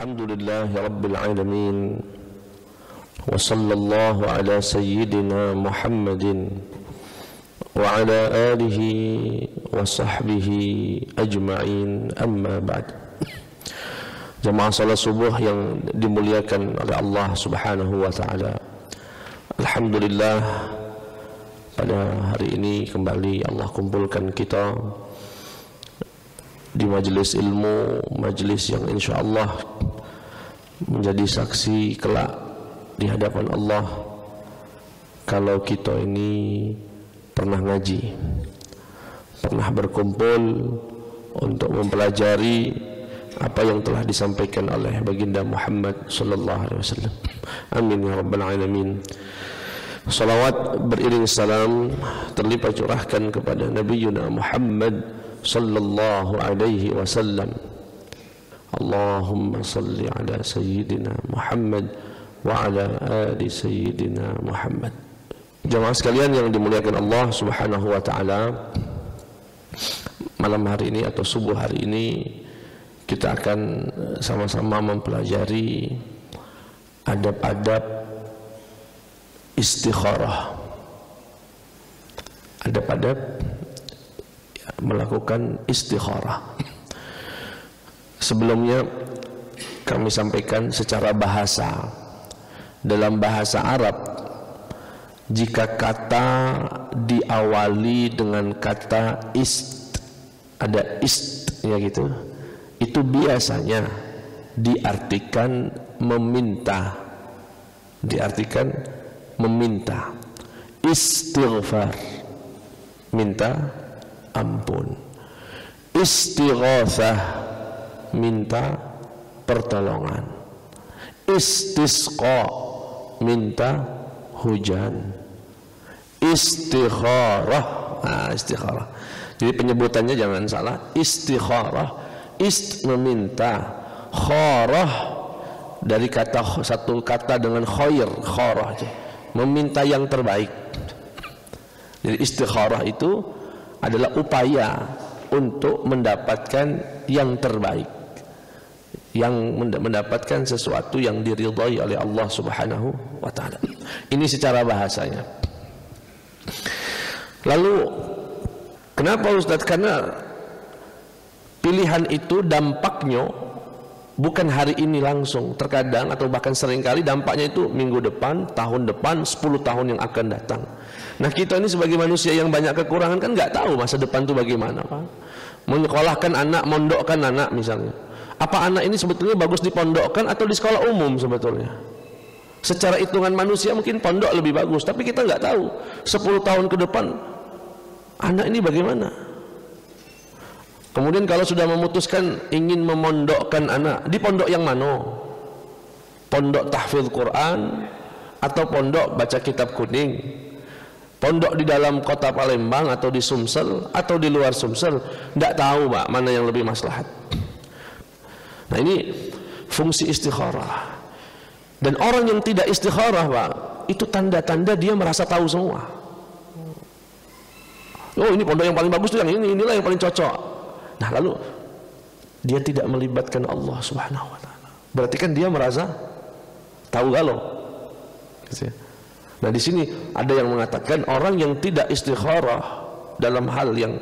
Alhamdulillahi Rabbil Alamin. Wa sallallahu ala sayyidina Muhammadin wa ala alihi wa sahbihi ajma'in, amma ba'd. Jamaah salat subuh yang dimuliakan oleh Allah subhanahu wa ta'ala, alhamdulillah, pada hari ini kembali Allah kumpulkan kita di majelis ilmu, majelis yang insyaallah menjadi saksi kelak di hadapan Allah kalau kita ini pernah ngaji, pernah berkumpul untuk mempelajari apa yang telah disampaikan oleh baginda Muhammad sallallahu alaihi wasallam. Amin ya rabbal alamin. Salawat beriring salam terlimpah curahkan kepada Nabiyyuna Muhammad sallallahu alaihi wasallam. Allahumma salli ala sayyidina Muhammad wa ala ali sayyidina Muhammad. Jamaah sekalian yang dimuliakan Allah subhanahu wa ta'ala, malam hari ini atau subuh hari ini kita akan sama-sama mempelajari adab-adab istikharah, adab-adab melakukan istikharah. Sebelumnya kami sampaikan secara bahasa, dalam bahasa Arab jika kata diawali dengan kata ist, ada ist ya gitu, itu biasanya diartikan meminta, diartikan meminta, istighfar, minta ampun. Istighatsah, minta pertolongan. Istisqa, minta hujan. Istikharah, istikharah. Jadi penyebutannya jangan salah. Istikharah, ist meminta, kharah dari kata satu kata dengan khair, kharah, meminta yang terbaik. Jadi istikharah itu adalah upaya untuk mendapatkan yang terbaik, yang mendapatkan sesuatu yang diridhai oleh Allah subhanahu wa ta'ala. Ini secara bahasanya. Lalu kenapa Ustaz? Karena pilihan itu dampaknya bukan hari ini langsung, terkadang atau bahkan seringkali dampaknya itu minggu depan, tahun depan, 10 tahun yang akan datang. Nah kita ini sebagai manusia yang banyak kekurangan kan nggak tahu masa depan itu bagaimana, Pak. Menyekolahkan anak, mondokkan anak misalnya, apa anak ini sebetulnya bagus dipondokkan atau di sekolah umum sebetulnya? Secara hitungan manusia mungkin pondok lebih bagus, tapi kita nggak tahu 10 tahun ke depan anak ini bagaimana. Kemudian kalau sudah memutuskan ingin memondokkan anak, di pondok yang mana? Pondok tahfidz Quran atau pondok baca kitab kuning? Pondok di dalam kota Palembang atau di Sumsel atau di luar Sumsel? Tidak tahu, Pak, mana yang lebih maslahat. Nah ini fungsi istikharah. Dan orang yang tidak istikharah, Pak, itu tanda-tanda dia merasa tahu semua. Oh ini pondok yang paling bagus tuh yang ini, inilah yang paling cocok. Nah lalu dia tidak melibatkan Allah subhanahu wa ta'ala, berarti kan dia merasa tahu galau. Nah di sini ada yang mengatakan orang yang tidak istikharah dalam hal yang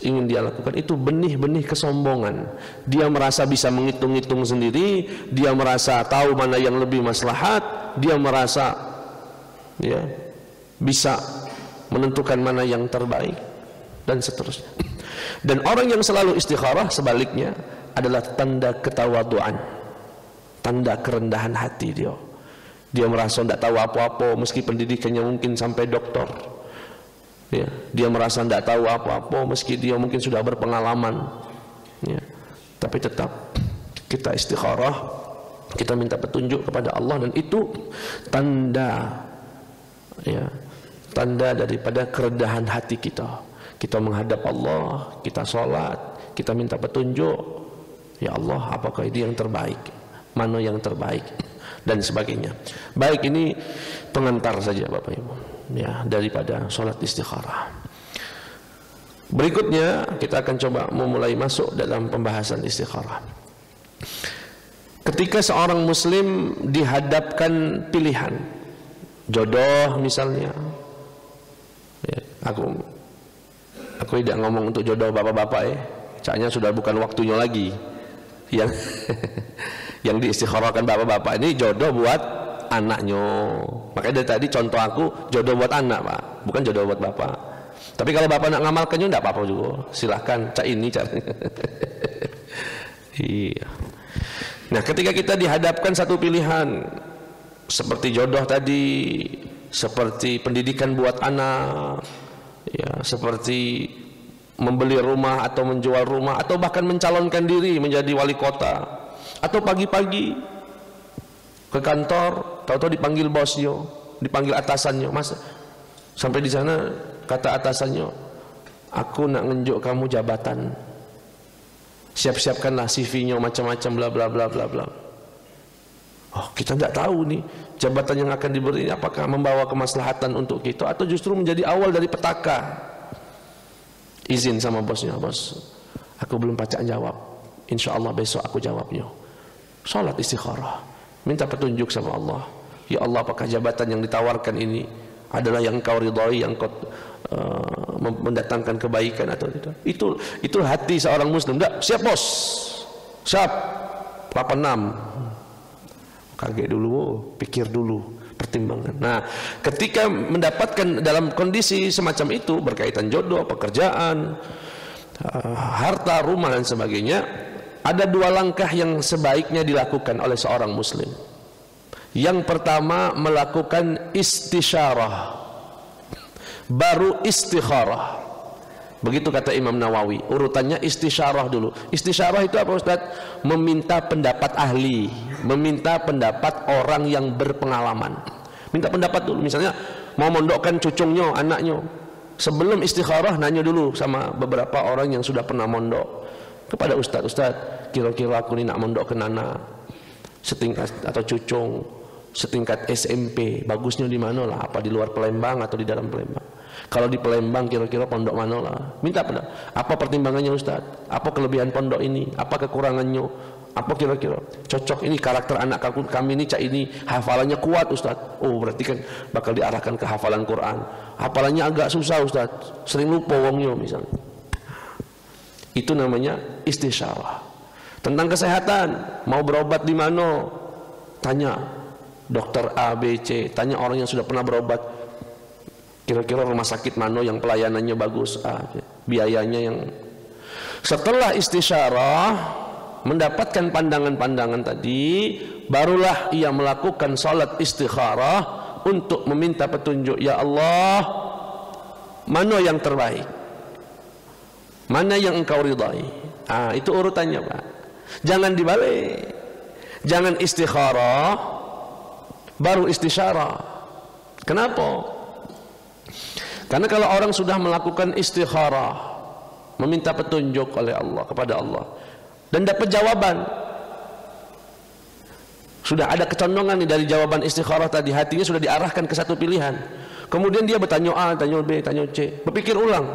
ingin dia lakukan itu benih-benih kesombongan. Dia merasa bisa menghitung-hitung sendiri, dia merasa tahu mana yang lebih maslahat, dia merasa ya bisa menentukan mana yang terbaik dan seterusnya. Dan orang yang selalu istikharah sebaliknya adalah tanda ketawaduan, tanda kerendahan hati dia. Dia merasa tidak tahu apa-apa meski pendidikannya mungkin sampai doktor. Ya, dia merasa tidak tahu apa-apa meski dia mungkin sudah berpengalaman. Ya, tapi tetap kita istikharah, kita minta petunjuk kepada Allah, dan itu tanda, ya, tanda daripada kerendahan hati kita. Kita menghadap Allah, kita sholat, kita minta petunjuk. Ya Allah, apakah ini yang terbaik? Mana yang terbaik? Dan sebagainya. Baik, ini pengantar saja Bapak Ibu, ya, daripada sholat istikharah. Berikutnya kita akan coba memulai masuk dalam pembahasan istikharah. Ketika seorang muslim dihadapkan pilihan jodoh misalnya, ya, aku tidak ngomong untuk jodoh bapak-bapak ya, kayaknya sudah bukan waktunya lagi yang yang diistikharahkan bapak-bapak ini jodoh buat anaknya. Makanya dari tadi contoh aku jodoh buat anak Pak, bukan jodoh buat bapak. Tapi kalau bapak nak ngamalkannya tidak apa-apa juga, silahkan cak ini cak. Iya. Nah ketika kita dihadapkan satu pilihan seperti jodoh tadi, seperti pendidikan buat anak, ya, seperti membeli rumah atau menjual rumah, atau bahkan mencalonkan diri menjadi wali kota, atau pagi-pagi ke kantor, tahu-tahu dipanggil bosnya, dipanggil atasannya, mas, sampai di sana kata atasannya, aku nak ngenjuk kamu jabatan, siap-siapkanlah CV-nya macam-macam bla bla bla bla bla. Oh, kita tidak tahu nih jabatan yang akan diberi ini apakah membawa kemaslahatan untuk kita atau justru menjadi awal dari petaka. Izin sama bosnya, bos, aku belum pacak jawab, insya Allah besok aku jawabnya. Salat istikharah, minta petunjuk sama Allah. Ya Allah, apakah jabatan yang ditawarkan ini adalah yang Engkau ridhai, yang Engkau mendatangkan kebaikan atau tidak? Itu hati seorang muslim. Enggak, siap bos, siap 86. Kaget dulu, pikir dulu, pertimbangan. Nah, ketika mendapatkan dalam kondisi semacam itu, berkaitan jodoh, pekerjaan, harta, rumah dan sebagainya, ada dua langkah yang sebaiknya dilakukan oleh seorang muslim. Yang pertama, melakukan istisyarah, baru istikharah. Begitu kata Imam Nawawi, urutannya istisyarah dulu. Istisyarah itu apa Ustaz? Meminta pendapat ahli, meminta pendapat orang yang berpengalaman. Minta pendapat dulu, misalnya mau mondokkan cucungnya, anaknya, sebelum istikharah nanya dulu sama beberapa orang yang sudah pernah mondok kepada Ustaz, kira-kira aku ini nak mondokkan anak setingkat atau cucung setingkat SMP, bagusnya di mana lah? Apa di luar Palembang atau di dalam Palembang? Kalau di Palembang kira-kira pondok mana lah? Minta pendapat. Apa pertimbangannya Ustaz? Apa kelebihan pondok ini? Apa kekurangannya? Apa kira-kira cocok ini karakter anak kami ini, cak ini hafalannya kuat Ustaz. Oh, berarti kan bakal diarahkan ke hafalan Quran. Hafalannya agak susah Ustaz, sering lupa wongnya misalnya. Itu namanya istisyarah. Tentang kesehatan, mau berobat di mana? Tanya dokter A, B, C, tanya orang yang sudah pernah berobat. Kira-kira rumah sakit mana yang pelayanannya bagus, biayanya yang. Setelah istisyarah, mendapatkan pandangan-pandangan tadi, barulah ia melakukan salat istikharah untuk meminta petunjuk. Ya Allah, mana yang terbaik, mana yang Engkau ridhai. Itu urutannya Pak. Jangan dibalik. Jangan istikharah baru istisyarah. Kenapa? Karena kalau orang sudah melakukan istikharah, meminta petunjuk oleh Allah kepada Allah, dan dapat jawaban, sudah ada kecondongan nih dari jawaban istikharah tadi, hatinya sudah diarahkan ke satu pilihan. Kemudian dia bertanya A, tanya B, tanya C, berpikir ulang.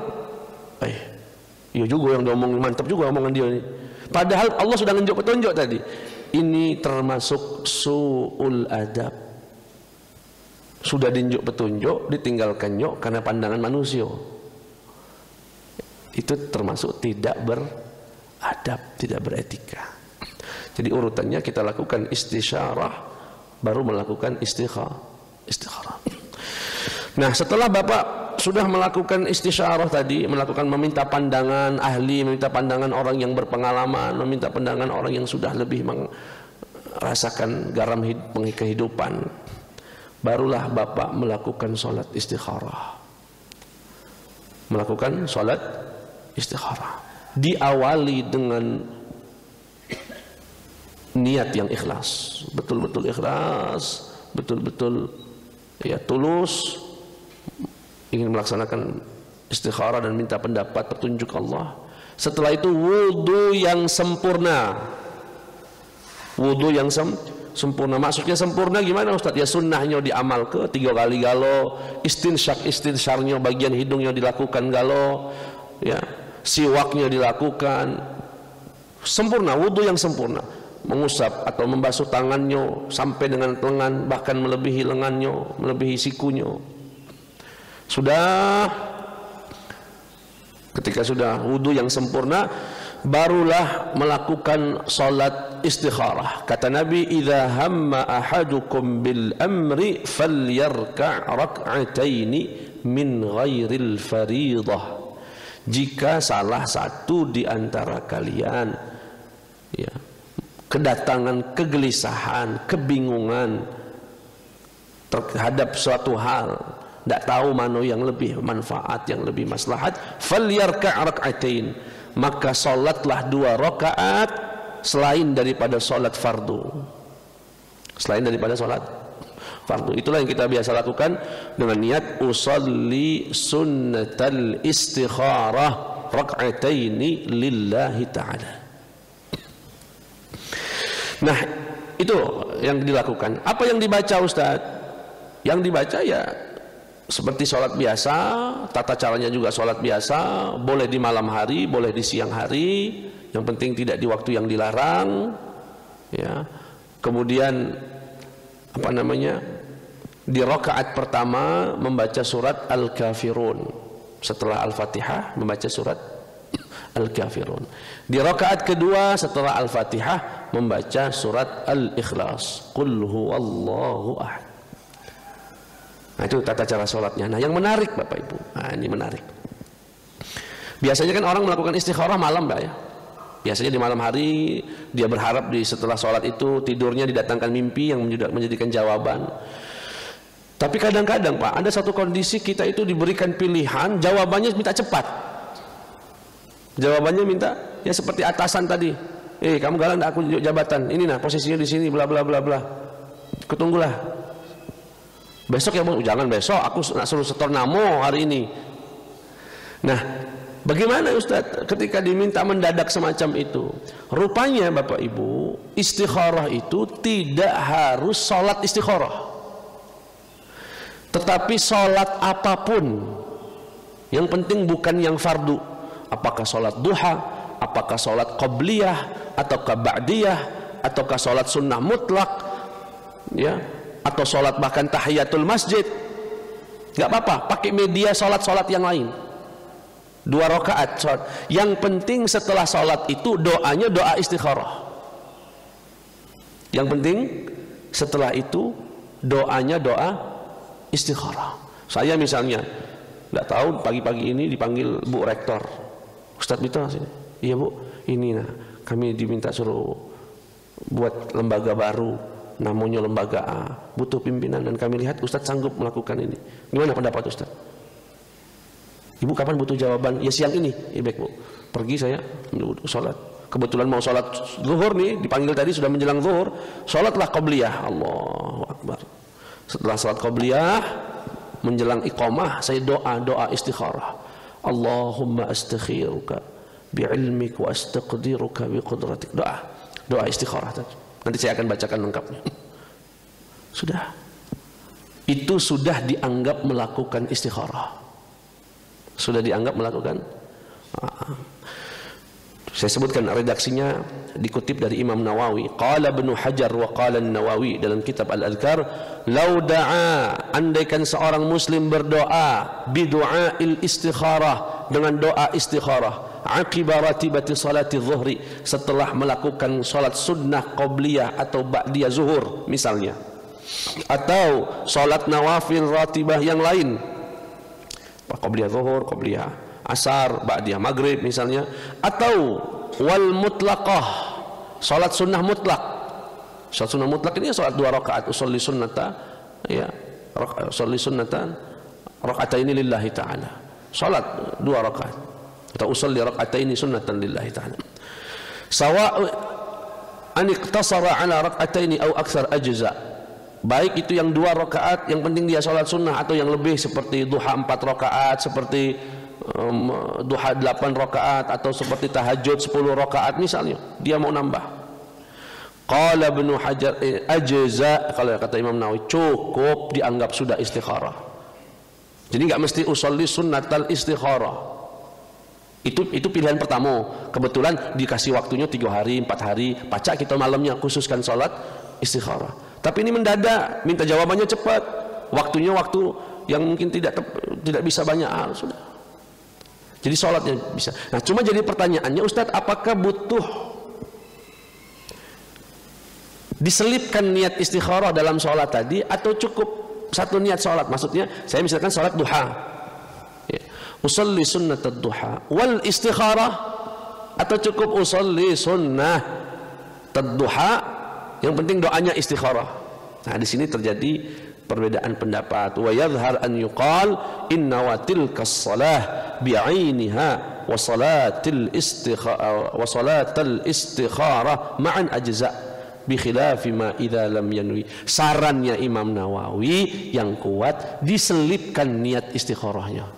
Iya juga yang diomongin, mantap juga omongan dia ini. Padahal Allah sudah nunjuk petunjuk tadi. Ini termasuk su'ul adab. Sudah ditunjuk petunjuk, ditinggalkannya karena pandangan manusia. Itu termasuk tidak beradab, tidak beretika. Jadi urutannya kita lakukan istisyarah, baru melakukan istikharah. Nah, setelah Bapak sudah melakukan istisyarah tadi, melakukan meminta pandangan ahli, meminta pandangan orang yang berpengalaman, meminta pandangan orang yang sudah lebih merasakan garam kehidupan, barulah Bapak melakukan sholat istikharah. Melakukan sholat istikharah diawali dengan niat yang ikhlas, betul-betul ikhlas, betul-betul ya tulus ingin melaksanakan istikharah dan minta pendapat petunjuk Allah. Setelah itu wudu yang sempurna. Wudu yang sempurna, maksudnya sempurna gimana Ustaz? Ya sunnahnya diamal ke 3 kali galo, istinsarnya bagian hidungnya dilakukan galo, ya siwaknya dilakukan, sempurna, wudu yang sempurna. mengusap atau membasuh tangannya sampai dengan lengan, bahkan melebihi lengannya, melebihi sikunya. Sudah, ketika sudah wudu yang sempurna, barulah melakukan salat istikharah. Kata Nabi, idza hamma ahadukum bil amri falyarka' rak'ataini min ghairil fariidah. Jika salah satu di antara kalian ya kedatangan kegelisahan, kebingungan terhadap suatu hal, tidak tahu mana yang lebih manfaat, yang lebih maslahat, falyarka' rak'atain, maka salatlah 2 rakaat selain daripada salat fardu. Selain daripada salat fardu. Itulah yang kita biasa lakukan dengan niat usolli sunnatal istikharah rak'ataini lillahi ta'ala. Nah, itu yang dilakukan. Apa yang dibaca Ustaz? Yang dibaca ya seperti sholat biasa, tata caranya juga sholat biasa, boleh di malam hari, boleh di siang hari, yang penting tidak di waktu yang dilarang. Ya. Kemudian apa namanya? Di rakaat pertama membaca surat Al-Kafirun. Setelah Al-Fatihah membaca surat Al-Kafirun. Di rakaat kedua setelah Al-Fatihah membaca surat Al-Ikhlas. Qul huwallahu ahad. Nah, itu tata cara sholatnya. Nah, yang menarik Bapak Ibu. Nah, ini menarik. Biasanya kan orang melakukan istikharah malam, Mbak ya. Biasanya di malam hari dia berharap di setelah sholat itu tidurnya didatangkan mimpi yang menjadikan jawaban. Tapi kadang-kadang Pak, ada satu kondisi kita itu diberikan pilihan, jawabannya minta cepat. Jawabannya minta ya seperti atasan tadi. Kamu galang aku jabatan. Ini nah posisinya di sini bla bla bla bla. Ketunggulah. Besok ya Bang, jangan besok, aku nak suruh setor namo hari ini. Nah, bagaimana Ustaz ketika diminta mendadak semacam itu? Rupanya Bapak Ibu, istikharah itu tidak harus sholat istikharah. Tetapi sholat apapun, yang penting bukan yang fardu. Apakah sholat duha, apakah sholat qabliyah, ataukah ba'diyah, ataukah sholat sunnah mutlak, ya, atau sholat bahkan tahiyatul masjid, nggak apa-apa, pakai media sholat yang lain. 2 rakaat sholat. Yang penting setelah sholat itu doanya doa istikharah. Yang penting setelah itu doanya doa istikharah. Saya misalnya nggak tahu pagi-pagi ini dipanggil Bu Rektor, Ustadz Bito sini. Iya Bu, ini nah kami diminta suruh buat lembaga baru, namanya lembaga A, butuh pimpinan dan kami lihat Ustadz sanggup melakukan ini. Gimana pendapat Ustadz? Ibu kapan butuh jawaban? Ya siang ini. Ya baik Bu. Pergi saya sholat. Kebetulan mau sholat zuhur nih, dipanggil tadi sudah menjelang zuhur. Sholatlah qabliyah. Allahu Akbar. Setelah sholat qabliyah menjelang iqamah saya doa istikharah. Allahumma astakhiruka bi'ilmik wa astaqdiruka biqudratik. Doa istikharah tadi. Nanti saya akan bacakan lengkapnya. Sudah. Itu sudah dianggap melakukan istikharah. Sudah dianggap melakukan. Saya sebutkan redaksinya dikutip dari Imam Nawawi. Qala Ibnu Hajar wa qala An-Nawawi dalam kitab Al-Adhkar, "Lau da'a, andaikan seorang muslim berdoa bidu'ail istikharah, dengan doa istikharah, aqiba ratibati salati dhuhri, setelah melakukan salat sunnah qabliyah atau ba'diyah zuhur misalnya, atau salat nawafil ratibah yang lain, qabliyah zuhur, qabliyah asar, ba'diyah maghrib misalnya, atau wal mutlaqah, salat sunnah mutlak. Salat sunnah mutlak ini salat 2 rakaat, usolli sunnata, ya, usolli sunnatan raka'ataini lillahi ta'ala. Salat 2 rakaat atau usolli raka'ataini sunnatan lillahi ta'ala. Sawa an iqtasara ala raka'ataini aw aktsar ajza. Baik itu yang 2 rakaat, yang penting dia salat sunnah, atau yang lebih seperti duha 4 rakaat, seperti duha 8 rakaat, atau seperti tahajud 10 rakaat misalnya, dia mau nambah. Qala Ibnu Hajar ajza, kalau kata Imam Nawawi cukup dianggap sudah istikharah. Jadi enggak mesti usolli sunnatal istikharah. Itu pilihan pertama. Kebetulan dikasih waktunya 3 hari, 4 hari, pacak kita malamnya khususkan sholat istikharah. Tapi ini mendadak, minta jawabannya cepat. Waktunya waktu yang mungkin tidak bisa banyak hal sudah. Jadi sholatnya bisa. Nah, cuma jadi pertanyaannya, Ustadz, apakah butuh diselipkan niat istikharah dalam sholat tadi, atau cukup satu niat sholat? Maksudnya, saya misalkan sholat duha, ya, usolli sunnat duha wal istikharah, atau cukup usolli sunnah duha, yang penting doanya istikharah. Nah, di sini terjadi perbedaan pendapat. Wa yadhhar an yuqal inna wa tilka shalah bi'ainiha wa salatil istikharah ma'an ajza bi khilafi ma idza lam yanwi. Sarannya Imam Nawawi yang kuat diselipkan niat istikharahnya.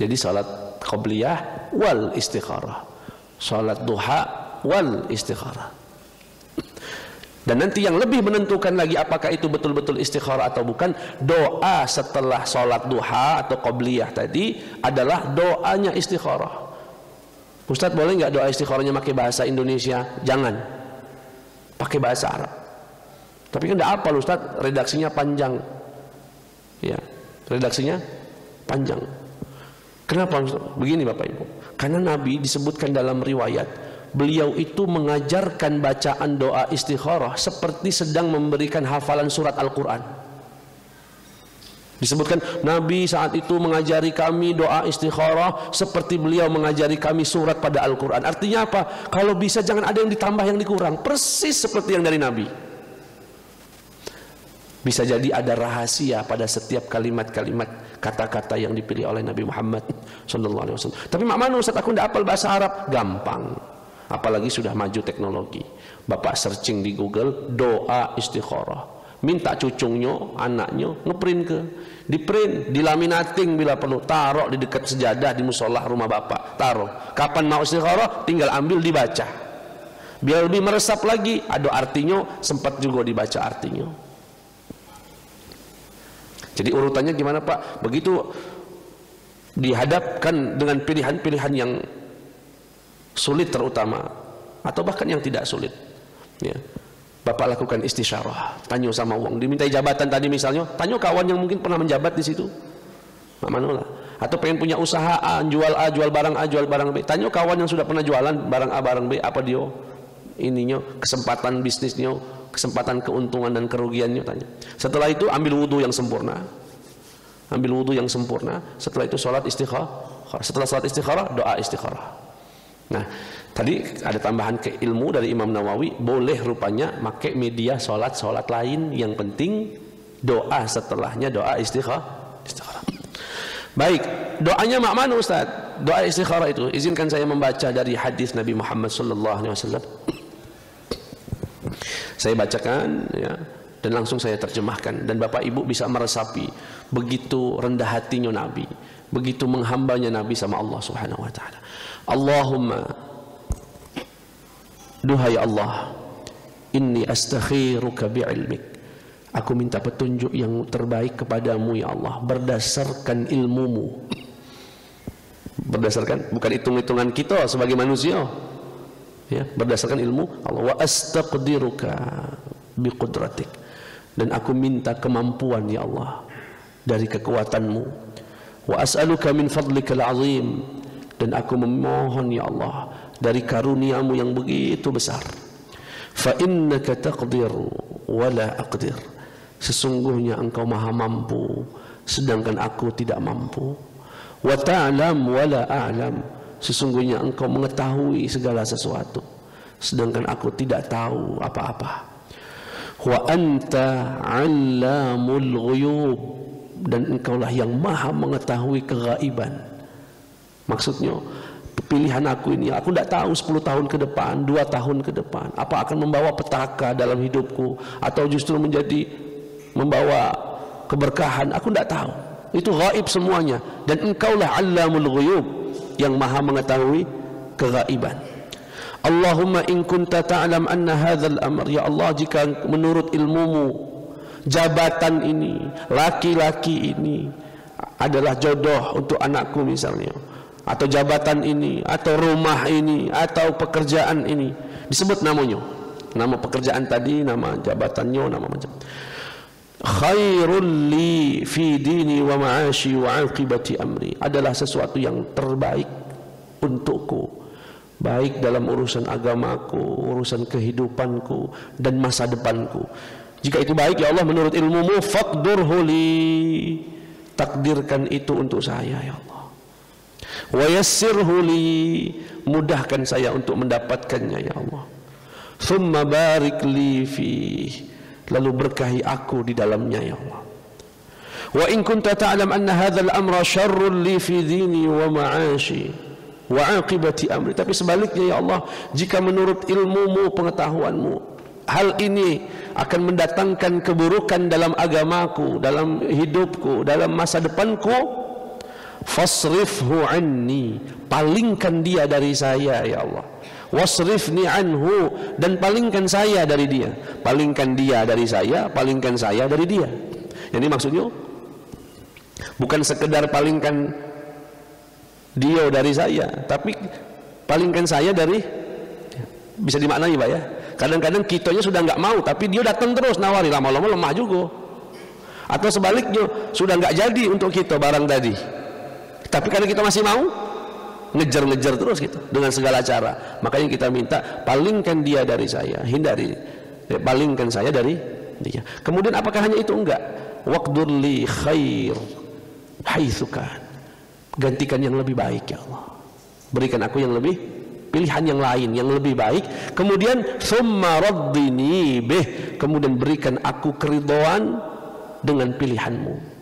Jadi salat qabliyah wal istikharah, salat duha wal istikharah. Dan nanti yang lebih menentukan lagi apakah itu betul-betul istikharah atau bukan, doa setelah sholat duha atau qobliyah tadi adalah doanya istikharah. Ustadz, boleh nggak doa istikharahnya pakai bahasa Indonesia? Jangan, pakai bahasa Arab. Tapi kan tidak apa Ustadz, redaksinya panjang. Ya, redaksinya panjang. Kenapa Ustadz? Begini Bapak Ibu, karena Nabi disebutkan dalam riwayat, beliau itu mengajarkan bacaan doa istikharah seperti sedang memberikan hafalan surat Al-Quran. Disebutkan Nabi saat itu mengajari kami doa istikharah seperti beliau mengajari kami surat pada Al-Quran. Artinya apa? Kalau bisa jangan ada yang ditambah, yang dikurang, persis seperti yang dari Nabi. Bisa jadi ada rahasia pada setiap kalimat-kalimat, kata-kata yang dipilih oleh Nabi Muhammad SAW. Tapi mak mana Ustaz, aku tidak hafal bahasa Arab? Gampang. Apalagi sudah maju teknologi. Bapak searching di Google doa istikharah, minta cucungnya, anaknya ngeprint diprint, dilaminating bila perlu, taruh di dekat sejadah di musola rumah bapak, taruh. Kapan mau istikharah tinggal ambil dibaca. Biar lebih meresap lagi, ada artinya, sempat juga dibaca artinya. Jadi urutannya gimana Pak? Begitu dihadapkan dengan pilihan-pilihan yang sulit terutama, atau bahkan yang tidak sulit, ya, Bapak lakukan istisyarah, tanya sama uang, dimintai jabatan tadi misalnya, tanya kawan yang mungkin pernah menjabat di situ, Manola, atau pengen punya usaha A, jual barang A, jual barang B, tanya kawan yang sudah pernah jualan barang A, barang B, apa dia ininya, kesempatan bisnisnya, kesempatan keuntungan dan kerugiannya, tanya. Setelah itu ambil wudhu yang sempurna, setelah itu sholat istikharah, setelah sholat istikharah doa istikharah. Nah, tadi ada tambahan ke ilmu dari Imam Nawawi, boleh rupanya pakai media sholat lain, yang penting doa setelahnya doa istikharah. Baik, doanya mak mana Ustaz? Doa istikharah itu, izinkan saya membaca dari hadis Nabi Muhammad SAW. Saya bacakan, ya, dan langsung saya terjemahkan, dan Bapak Ibu bisa meresapi begitu rendah hatinya Nabi, begitu menghambanya Nabi sama Allah Subhanahu Wa Taala. Allahumma, duhai Allah, inni astakhiruka bi'ilmik, aku minta petunjuk yang terbaik kepadamu ya Allah, berdasarkan ilmumu. Berdasarkan, bukan hitung-hitungan kita sebagai manusia, ya, berdasarkan ilmu Allah. Wa astaqdiruka biqudratik, dan aku minta kemampuan ya Allah dari kekuatanmu. Wa as'aluka min fadlikal azim, dan aku memohon ya Allah dari karuniamu yang begitu besar. Fa innaka taqdir wa la aqdir, sesungguhnya engkau maha mampu sedangkan aku tidak mampu. Wa ta'lam wa la a'lam, sesungguhnya engkau mengetahui segala sesuatu sedangkan aku tidak tahu apa-apa. Wa anta 'allamul ghuyub, dan engkaulah yang maha mengetahui keghaiban. Maksudnya pilihan aku ini, aku tidak tahu 10 tahun ke depan, 2 tahun ke depan apa akan membawa petaka dalam hidupku, atau justru membawa keberkahan, aku tidak tahu. Itu gaib semuanya, dan engkaulah 'allamul ghuyub, yang maha mengetahui keghaiban. Allahumma in kunta ta'lam anna hadzal amr, ya Allah, jika menurut ilmumu jabatan ini, laki-laki ini adalah jodoh untuk anakku misalnya, atau jabatan ini, atau rumah ini, atau pekerjaan ini, disebut namanya, nama pekerjaan tadi, nama jabatannya, nama macam. Khairul li fi dini wa ma'ashi wa aqibati amri, adalah sesuatu yang terbaik untukku, baik dalam urusan agamaku, urusan kehidupanku, dan masa depanku. Jika itu baik ya Allah menurut ilmumu, faqdurhu li, takdirkan itu untuk saya ya Allah. Wa yassirhu li, mudahkan saya untuk mendapatkannya ya Allah. Thumma barik li fih, lalu berkahi aku di dalamnya ya Allah. Wa in kunta ta'lam anna hadzal amra syarrun li fi dini wa ma'ashi wa aqibati amri, tapi sebaliknya ya Allah, jika menurut ilmumu, pengetahuanmu, hal ini akan mendatangkan keburukan dalam agamaku, dalam hidupku, dalam masa depanku, fasrifhu anni, palingkan dia dari saya ya Allah. Wasrifni anhu, dan palingkan saya dari dia. Palingkan dia dari saya, palingkan saya dari dia. Jadi maksudnya bukan sekedar palingkan dia dari saya, tapi palingkan saya dari, bisa dimaknai Pak ya. Kadang-kadang kitanya sudah nggak mau, tapi dia datang terus nawari, lama-lama lemah juga. Atau sebaliknya, sudah nggak jadi untuk kita barang tadi, tapi karena kita masih mau, ngejar-ngejar terus gitu dengan segala cara. Makanya kita minta, palingkan dia dari saya, hindari, palingkan saya dari dia. Kemudian apakah hanya itu? Enggak. Waqdur li khair haitsukan, gantikan yang lebih baik ya Allah, berikan aku yang lebih, pilihan yang lain yang lebih baik. Kemudian summa raddini bih, kemudian berikan aku keridhaan dengan pilihanmu.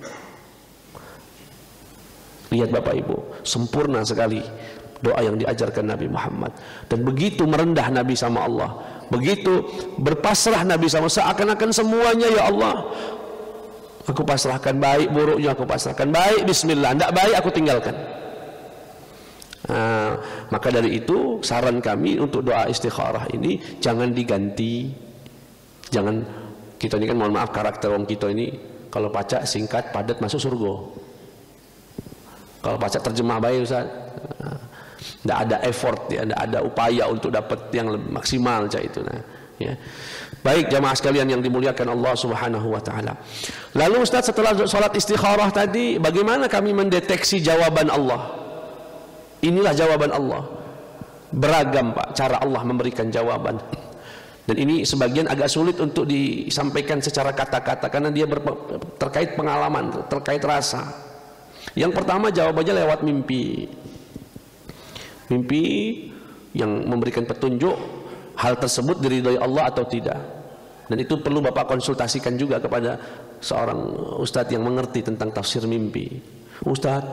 Lihat Bapak Ibu, sempurna sekali doa yang diajarkan Nabi Muhammad, dan begitu merendah Nabi sama Allah, begitu berpasrah Nabi sama, seakan-akan semuanya ya Allah aku pasrahkan, baik buruknya aku pasrahkan, baik bismillah, tidak baik aku tinggalkan. Nah, maka dari itu saran kami untuk doa istikharah ini jangan diganti. Jangan, kita ini kan mohon maaf karakter orang kita ini, kalau baca singkat padat masuk surga. Kalau baca terjemah baik Ustaz, tidak ada effort ya, tidak ada upaya untuk dapat yang lebih maksimal cak itu. Nah, ya. Baik jamaah sekalian yang dimuliakan Allah Subhanahu wa taala. Lalu Ustaz, setelah salat istikharah tadi, bagaimana kami mendeteksi jawaban Allah? Inilah jawaban Allah. Beragam Pak cara Allah memberikan jawaban. Dan ini sebagian agak sulit untuk disampaikan secara kata-kata karena dia terkait pengalaman, terkait rasa. Yang pertama jawabannya lewat mimpi. Mimpi yang memberikan petunjuk hal tersebut diridhoi Allah atau tidak. Dan itu perlu Bapak konsultasikan juga kepada seorang ustadz yang mengerti tentang tafsir mimpi. Ustadz,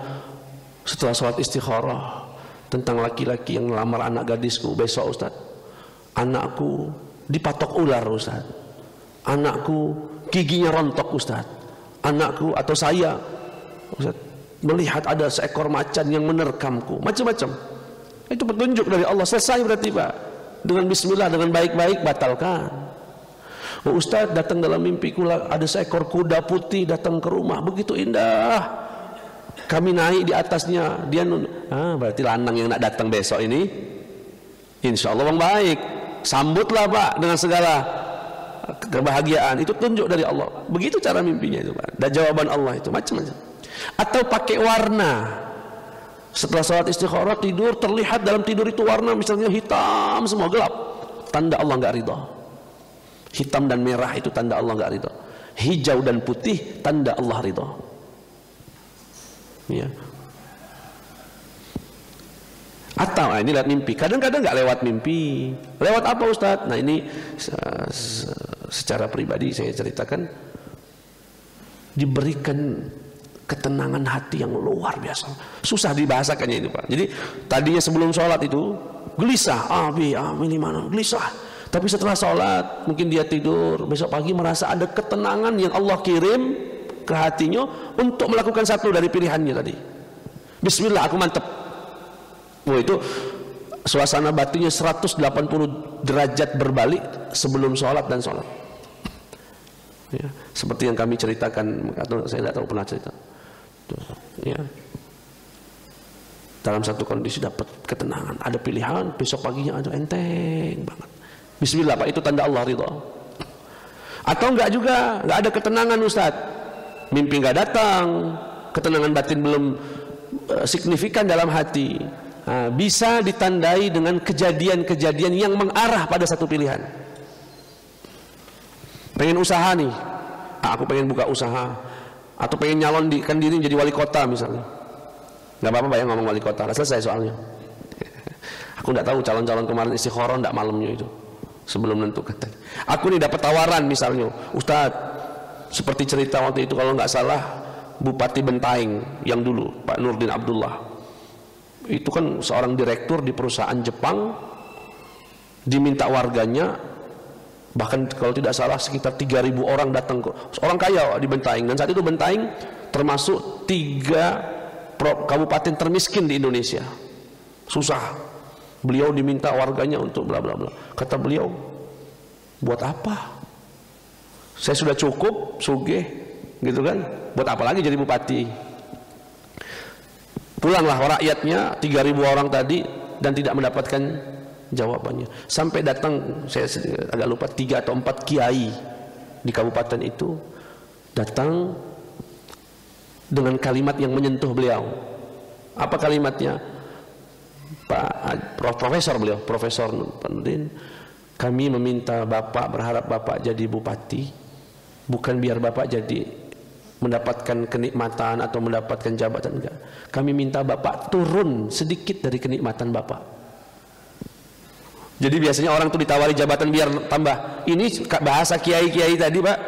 setelah sholat istikharah tentang laki-laki yang melamar anak gadisku, besok Ustaz, anakku dipatok ular Ustaz, anakku giginya rontok Ustaz, anakku atau saya Ustaz melihat ada seekor macan yang menerkamku, macam-macam. Itu petunjuk dari Allah. Selesai berarti Pak, dengan bismillah, dengan baik-baik batalkan. Oh Ustaz, datang dalam mimpiku ada seekor kuda putih datang ke rumah, begitu indah, kami naik di atasnya, dia berarti lanang yang nak datang besok ini insya Allah bang baik, sambutlah Pak dengan segala kebahagiaan. Itu tunjuk dari Allah. Begitu cara mimpinya itu Pak, dan jawaban Allah itu macam-macam. Atau pakai warna, setelah sholat istikharah tidur, terlihat dalam tidur itu warna misalnya hitam semua, gelap, tanda Allah nggak ridha. Hitam dan merah itu tanda Allah nggak ridha. Hijau dan putih tanda Allah ridha. Ya. Atau ini lewat mimpi. Kadang-kadang nggak lewat mimpi. Lewat apa Ustadz? Nah ini secara pribadi saya ceritakan, diberikan ketenangan hati yang luar biasa. Susah dibahasakannya itu Pak. Jadi tadinya sebelum sholat itu gelisah, ini mana gelisah. Tapi setelah sholat mungkin dia tidur, besok pagi merasa ada ketenangan yang Allah kirim ke hatinya untuk melakukan satu dari pilihannya tadi. Bismillah, aku mantep. Oh, itu suasana batinnya 180 derajat berbalik sebelum sholat dan sholat. Ya, seperti yang kami ceritakan, atau saya tidak tahu pernah cerita. Ya. dalam satu kondisi dapat ketenangan, ada pilihan, besok paginya ada enteng banget. Bismillah Pak, itu tanda Allah ridha. Atau enggak juga, enggak ada ketenangan Ustaz, mimpi enggak datang, ketenangan batin belum signifikan dalam hati. Nah, bisa ditandai dengan kejadian-kejadian yang mengarah pada satu pilihan. Pengen usaha nih, aku pengen buka usaha, atau pengen nyalonkan diri jadi wali kota misalnya. Nggak apa-apa Pak ya ngomong wali kota, selesai soalnya. Aku nggak tahu calon-calon kemarin istikharah nggak malamnya itu, sebelum menentukan. Aku nih dapat tawaran misalnya, Ustadz, seperti cerita waktu itu kalau nggak salah Bupati Bentaing yang dulu Pak Nurdin Abdullah, itu kan seorang direktur di perusahaan Jepang, diminta warganya, bahkan kalau tidak salah sekitar 3.000 orang datang ke, orang kaya di Bentaing, dan saat itu Bentaing termasuk 3 kabupaten termiskin di Indonesia, susah. Beliau diminta warganya untuk bla bla bla. Kata beliau, buat apa? Saya sudah cukup sugih, gitu kan? Buat apa lagi jadi bupati? Pulanglah rakyatnya 3.000 orang tadi dan tidak mendapatkan jawabannya. Sampai datang, saya agak lupa, 3 atau 4 kiai di kabupaten itu datang dengan kalimat yang menyentuh beliau. Apa kalimatnya? Profesor beliau, Profesor Nurdin, kami meminta Bapak, berharap Bapak jadi bupati bukan biar Bapak jadi mendapatkan kenikmatan atau mendapatkan jabatan, enggak. Kami minta Bapak turun sedikit dari kenikmatan Bapak. Jadi biasanya orang tuh ditawari jabatan biar tambah. Ini bahasa kiai-kiai tadi Pak,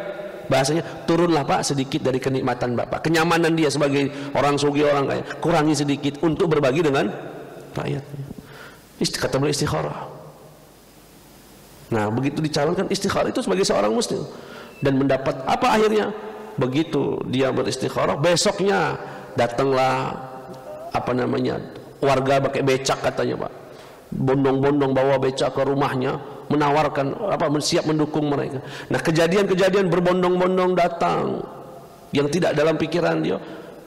bahasanya turunlah Pak sedikit dari kenikmatan Bapak, kenyamanan dia sebagai orang sugih, orang kaya, kurangi sedikit untuk berbagi dengan rakyatnya. Kata beliau istikharah. Nah begitu dicalonkan istikharah itu sebagai seorang muslim, dan mendapat apa akhirnya? Begitu dia beristikharah, besoknya datanglah apa namanya, warga pakai becak katanya Pak, bondong-bondong bawa becak ke rumahnya, menawarkan apa, siap mendukung mereka. Nah kejadian-kejadian berbondong-bondong datang yang tidak dalam pikiran dia,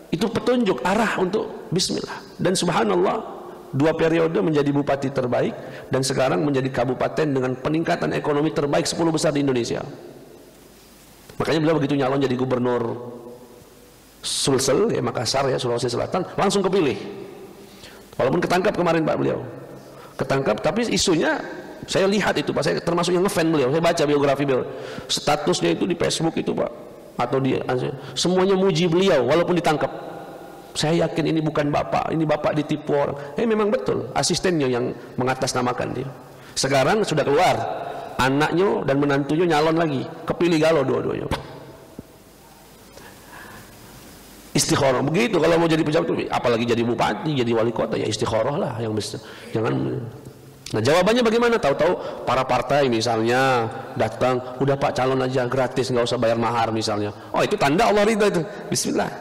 itu petunjuk arah untuk bismillah. Dan subhanallah, 2 periode menjadi bupati terbaik, dan sekarang menjadi kabupaten dengan peningkatan ekonomi terbaik 10 besar di Indonesia. Makanya beliau begitu nyalon jadi gubernur Sulsel, ya Makassar ya, Sulawesi Selatan, langsung kepilih. Walaupun ketangkap kemarin Pak beliau, ketangkap, tapi isunya saya lihat itu Pak, saya termasuk yang ngefan beliau, saya baca biografi beliau, statusnya itu di Facebook itu Pak, atau di semuanya muji beliau walaupun ditangkap. Saya yakin ini bukan Bapak, ini Bapak ditipu orang. Memang betul, asistennya yang mengatasnamakan dia. Sekarang sudah keluar, anaknya dan menantunya nyalon lagi, kepilih galau dua-duanya. Istikharah begitu kalau mau jadi pejabat, apalagi jadi bupati, jadi wali kota, ya istikharah lah yang besar. Jangan. Nah jawabannya bagaimana? Tahu-tahu para partai misalnya datang, udah Pak calon aja gratis, nggak usah bayar mahar misalnya. Oh itu tanda Allah ridha itu. Bismillah.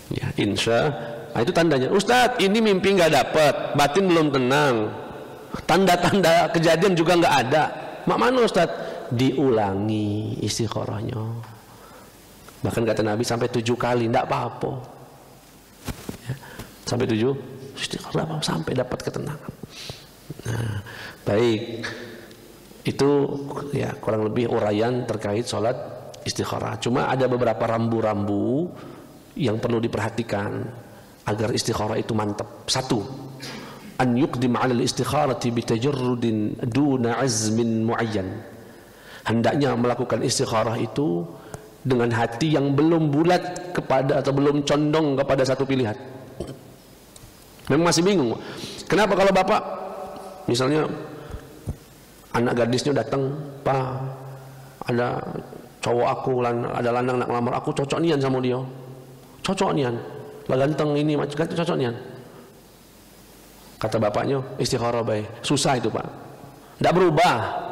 Ya insya. Nah, itu tandanya. Ustadz ini mimpi nggak dapat, batin belum tenang, tanda-tanda kejadian juga nggak ada. Mak mana Ustadz? Diulangi istikharahnya. Bahkan kata Nabi sampai 7 kali, tidak apa-apa. Ya, sampai 7 istikharah sampai dapat ketenangan. Nah, baik. Itu ya kurang lebih uraian terkait sholat istikharah. Cuma ada beberapa rambu-rambu yang perlu diperhatikan agar istikharah itu mantap. 1, an yuqdim 'ala al-istikharati bi tajarrudin duna 'azmin muayyan. Hendaknya melakukan istikharah itu dengan hati yang belum bulat kepada atau belum condong kepada satu pilihan. Memang masih bingung. Kenapa kalau Bapak misalnya anak gadisnya datang, Pak, ada cowok aku, ada lanang nak ngelamar aku, cocok nian sama dia. Cocok nian. Lah ganteng ini macam cocok nian. Kata bapaknya, istikharah baik. Susah itu Pak. Tidak berubah.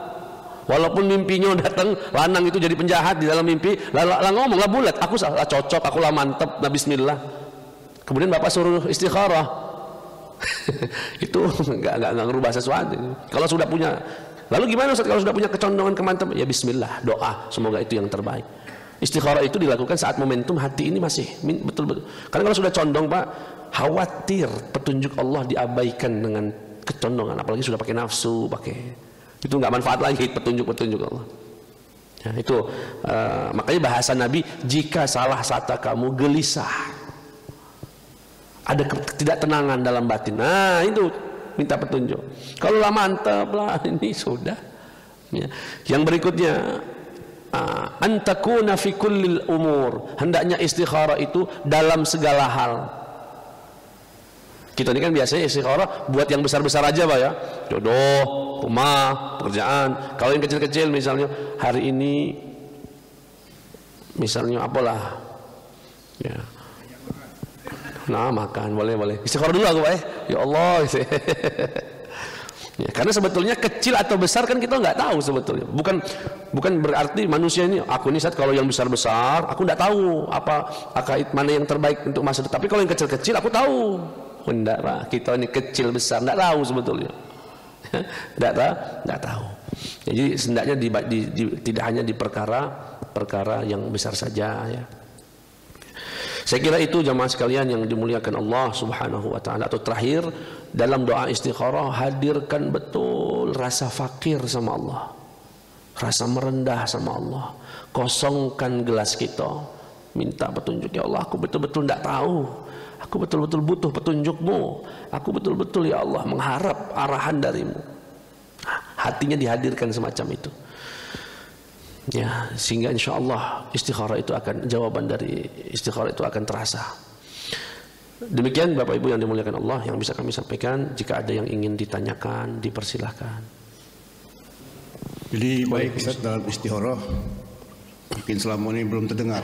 Walaupun mimpinya datang lanang itu jadi penjahat di dalam mimpi, lah ngomong lah bulat, aku salah cocok, aku lah mantep, nah bismillah. Kemudian bapak suruh istikharah, itu nggak ngerubah sesuatu. Kalau sudah punya, lalu gimana Ustaz kalau sudah punya kecondongan kemantapan? Ya bismillah, doa, semoga itu yang terbaik. Istikharah itu dilakukan saat momentum hati ini masih betul-betul. Karena kalau sudah condong Pak, khawatir petunjuk Allah diabaikan dengan kecondongan, apalagi sudah pakai nafsu, itu nggak manfaat lagi petunjuk Allah. Ya, itu makanya bahasa Nabi, jika salah kata kamu gelisah, ada ketidaktenangan dalam batin, nah itu minta petunjuk. Kalau lah mantap lah ini sudah. Ya. Yang berikutnya, antakuna fi kullil umur, hendaknya istikharah itu dalam segala hal. Kita ini kan biasanya istikharah buat yang besar-besar aja Pak ya, jodoh, rumah, pekerjaan. Kalau yang kecil-kecil misalnya hari ini misalnya apalah ya, nah makan boleh istikharah dulu aku Pak ya Allah ya, karena sebetulnya kecil atau besar kan kita nggak tahu sebetulnya, bukan berarti manusia ini aku ini saat kalau yang besar-besar aku nggak tahu apa mana yang terbaik untuk masa depan, tapi kalau yang kecil-kecil aku tahu. Enggak Pak, kita ini kecil besar enggak tahu sebetulnya. Enggak tahu. Jadi hendaknya tidak hanya di perkara yang besar saja ya. Saya kira itu jamaah sekalian yang dimuliakan Allah Subhanahu wa taala. Atau terakhir, dalam doa istikharah hadirkan betul rasa fakir sama Allah. Rasa merendah sama Allah. Kosongkan gelas kita. Minta petunjuk, ya Allah aku betul-betul enggak tahu. Aku betul-betul butuh petunjuk-Mu. Aku betul-betul ya Allah mengharap arahan dari-Mu. Hatinya dihadirkan semacam itu. Ya, sehingga insya Allah istikharah itu akan, jawaban dari istikharah itu akan terasa. Demikian Bapak Ibu yang dimuliakan Allah yang bisa kami sampaikan. Jika ada yang ingin ditanyakan, dipersilahkan. Jadi baik Ustaz, dalam istikharah mungkin selama ini belum terdengar.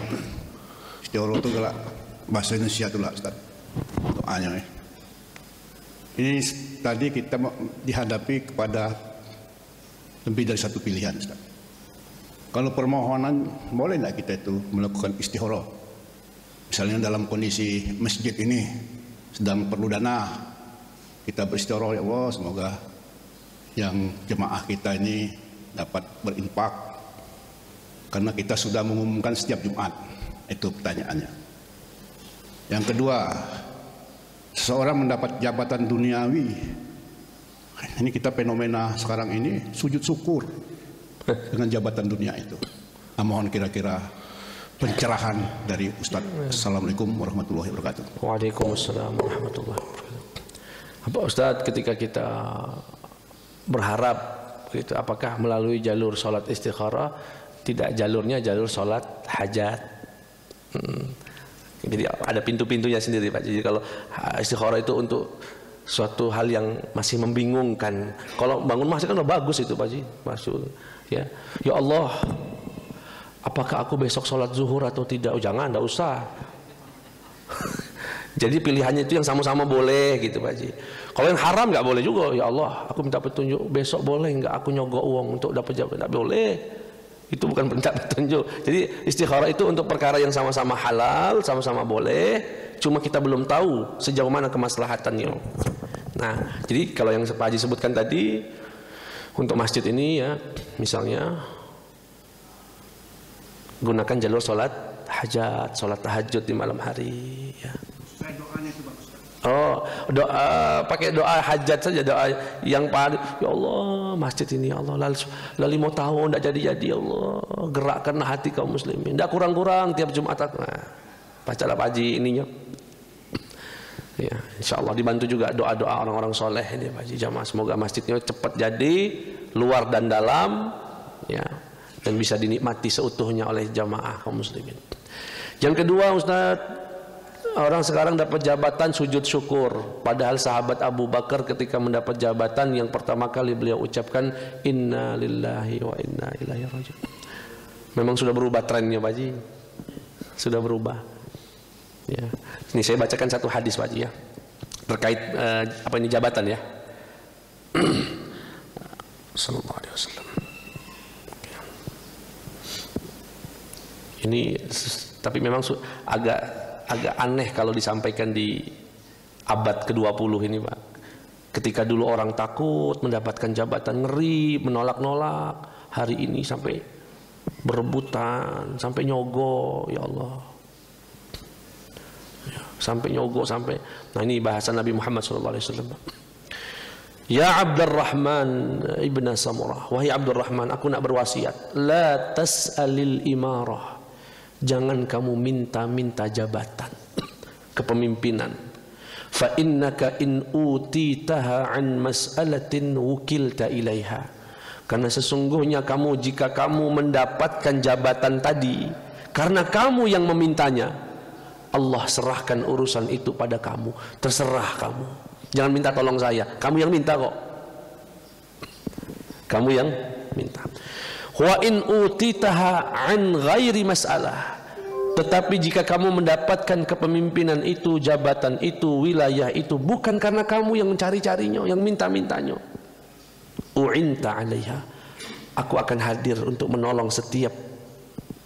Istikharah itu adalah bahasa Indonesia itulah Ustaz. Doanya. Ini tadi kita dihadapi kepada lebih dari satu pilihan Ustaz. Kalau permohonan, boleh tidak kita itu melakukan istikharah? Misalnya dalam kondisi masjid ini sedang perlu dana, kita beristikharah, ya Allah semoga yang jemaah kita ini dapat berinfak, karena kita sudah mengumumkan setiap Jumat. Itu pertanyaannya. Yang kedua, seseorang mendapat jabatan duniawi. Ini kita fenomena sekarang ini sujud syukur dengan jabatan dunia itu. Mohon kira-kira pencerahan dari Ustaz. Assalamualaikum warahmatullahi wabarakatuh. Waalaikumsalam warahmatullahi wabarakatuh. Apa Ustaz, ketika kita berharap gitu, apakah melalui jalur sholat istikharah, tidak jalurnya jalur sholat hajat? Jadi ada pintu-pintunya sendiri Pak. Jadi kalau istikharah itu untuk suatu hal yang masih membingungkan. Kalau bangun masjid kan udah bagus itu Pak Ji, masuk ya. Ya Allah, apakah aku besok sholat zuhur atau tidak? Oh, jangan, enggak usah. Jadi pilihannya itu yang sama-sama boleh gitu Pak Ji. Kalau yang haram nggak boleh juga. Ya Allah, aku minta petunjuk besok boleh nggak aku nyogok uang untuk dapat jabatan? Nggak boleh. Itu bukan minta petunjuk. Jadi istikharah itu untuk perkara yang sama-sama halal, sama-sama boleh. Cuma kita belum tahu sejauh mana kemaslahatannya. Nah, jadi kalau yang Pak Haji sebutkan tadi untuk masjid ini ya, misalnya gunakan jalur sholat hajat, sholat tahajud di malam hari ya. Oh, doa, pakai doa hajat saja, doa yang paling, ya Allah masjid ini ya Allah lalu 5 tahun tidak jadi-jadi, ya Allah gerakkanlah hati kaum muslimin, tidak kurang-kurang tiap Jumat. Nah, bacalah Pak Haji ininya ya, insya Allah dibantu juga doa-doa orang-orang soleh ini Pak Haji jamaah, semoga masjidnya cepat jadi luar dan dalam ya, dan bisa dinikmati seutuhnya oleh jamaah kaum muslimin. Yang kedua Ustaz, orang sekarang dapat jabatan sujud syukur, padahal sahabat Abu Bakar ketika mendapat jabatan yang pertama kali beliau ucapkan inna lillahi wa inna ilaihi raji'un. Memang sudah berubah trennya Pak Haji, sudah berubah ya. Ini saya bacakan satu hadis Pak Haji ya, terkait apa ini jabatan ya. Sallallahu alaihi wasallam. Ini tapi memang agak aneh kalau disampaikan di abad ke-20 ini Pak. Ketika dulu orang takut mendapatkan jabatan, ngeri, menolak-nolak, hari ini sampai berebutan sampai nyogok, ya Allah. Sampai nyogok sampai. Nah ini bahasa Nabi Muhammad SAW. Ya Abdurrahman ibn Samurah, wahai Abdurrahman, aku nak berwasiat, la tas'alil imarah, jangan kamu minta-minta jabatan kepemimpinan. Fa innaka in utitaha an mas'alatin wukilta ilaiha, karena sesungguhnya kamu, jika kamu mendapatkan jabatan tadi karena kamu yang memintanya, Allah serahkan urusan itu pada kamu, terserah kamu. Jangan minta tolong saya, kamu yang minta kok. Kamu yang minta. Wa in utitaha an ghairi mas'alah, tetapi jika kamu mendapatkan kepemimpinan itu, jabatan itu, wilayah itu bukan karena kamu yang mencari-carinya, yang minta-mintanya, u'inta 'alaiha, aku akan hadir untuk menolong setiap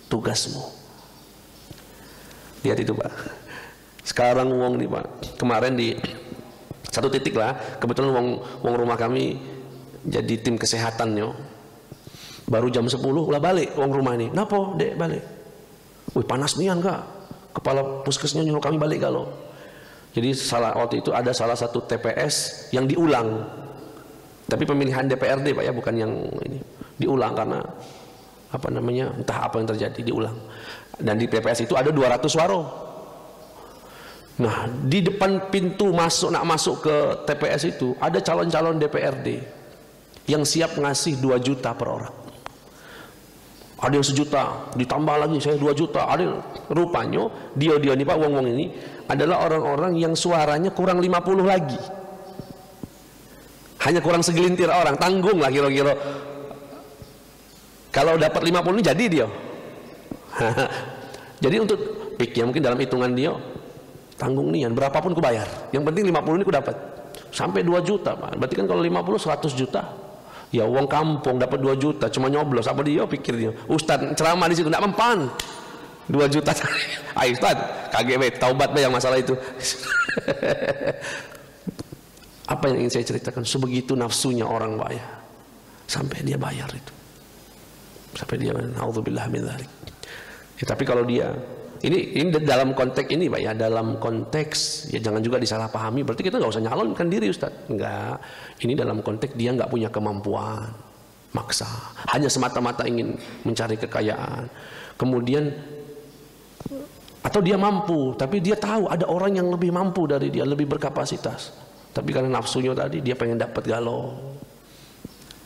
tugasmu. Lihat itu Pak. Sekarang uang nih Pak, kemarin di satu titik lah, kebetulan wong rumah kami jadi tim kesehatan yo. Baru jam 10 ulah balik wong rumah ini. Napa dek balik? Wih panas nian kak. Kepala puskesnya nyuruh kami balik kalau. Jadi waktu itu ada salah satu TPS yang diulang. Tapi pemilihan DPRD Pak ya, bukan yang ini. Diulang karena apa namanya, entah apa yang terjadi, diulang. Dan di TPS itu ada 200 warung. Nah, di depan pintu nak masuk ke TPS itu ada calon-calon DPRD yang siap ngasih 2 juta per orang. Ada yang 1 juta, ditambah lagi saya 2 juta. Ada rupanya dia nih Pak, wong-wong ini adalah orang-orang yang suaranya kurang 50 lagi. Hanya kurang segelintir orang, tanggung lah kira-kira. Kalau dapat 50 ini jadi dia. Jadi untuk pikir mungkin dalam hitungan dia, tanggung nian, berapapun ku bayar, yang penting 50 ini ku dapat. Sampai 2 juta Pak. Berarti kan kalau 50 100 juta. Ya uang kampung dapat 2 juta cuma nyoblos, apa dia pikir dia? Ustaz ceramah di situ enggak mempan. 2 juta. Ayo Ustaz, KGB taubat yang masalah itu. Apa yang ingin saya ceritakan? Sebegitu nafsunya orang Pak ya. Sampai dia bayar itu. Sampai dia, naudzubillah min dzalik. Ya, tapi kalau dia ini dalam konteks ini Pak ya, dalam konteks ya jangan juga disalahpahami, berarti kita nggak usah nyalonkan diri Ustaz. Enggak, ini dalam konteks dia nggak punya kemampuan, maksa, hanya semata-mata ingin mencari kekayaan. Kemudian atau dia mampu, tapi dia tahu ada orang yang lebih mampu dari dia, lebih berkapasitas, tapi karena nafsunya tadi dia pengen dapat galau.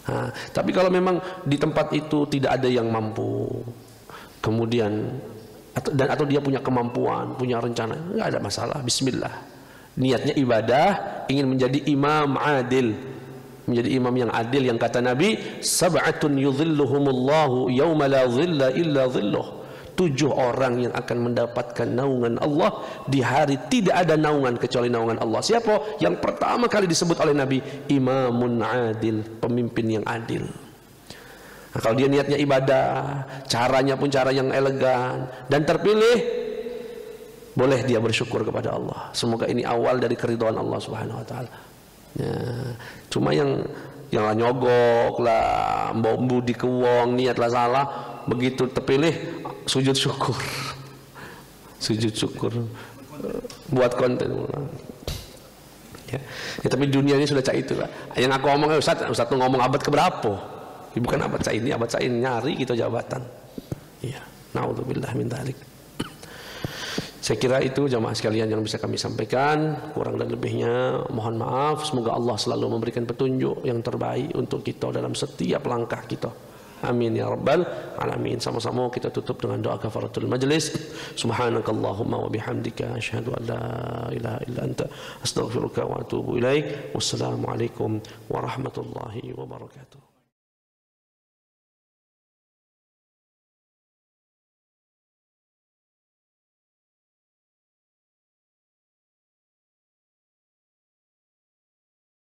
Nah, tapi kalau memang di tempat itu tidak ada yang mampu, kemudian atau dia punya kemampuan, punya rencana, nggak ada masalah. Bismillah, niatnya ibadah, ingin menjadi imam adil, menjadi imam yang adil, yang kata Nabi, sab'atun yudhilluhumullahu yawma la dhilla illa dhilluh, 7 orang yang akan mendapatkan naungan Allah di hari tidak ada naungan kecuali naungan Allah. Siapa? Yang pertama kali disebut oleh Nabi, imamun adil, pemimpin yang adil. Nah, kalau dia niatnya ibadah, caranya pun cara yang elegan dan terpilih, boleh dia bersyukur kepada Allah. Semoga ini awal dari keridhaan Allah Subhanahu wa taala. Ya, cuma yang nyogok lah, mbau di kewong, niatlah salah, begitu terpilih sujud syukur. Sujud syukur buat konten. Ya, tapi dunia ini sudah cak itu lah. Yang aku ngomong, Ustaz tuh ngomong abad keberapa? Bukan abad saya ini nyari kita jabatan. Iya, naudzubillah min dzalik. Saya kira itu jamaah sekalian yang bisa kami sampaikan. Kurang dan lebihnya mohon maaf. Semoga Allah selalu memberikan petunjuk yang terbaik untuk kita dalam setiap langkah kita. Amin ya rabbal alamin. Sama-sama kita tutup dengan doa kafaratul majlis. Subhanakallahumma wa bihamdika asyhadu an la ilaha illa anta astaghfiruka wa atubu ilaik. Wassalamualaikum warahmatullahi wabarakatuh.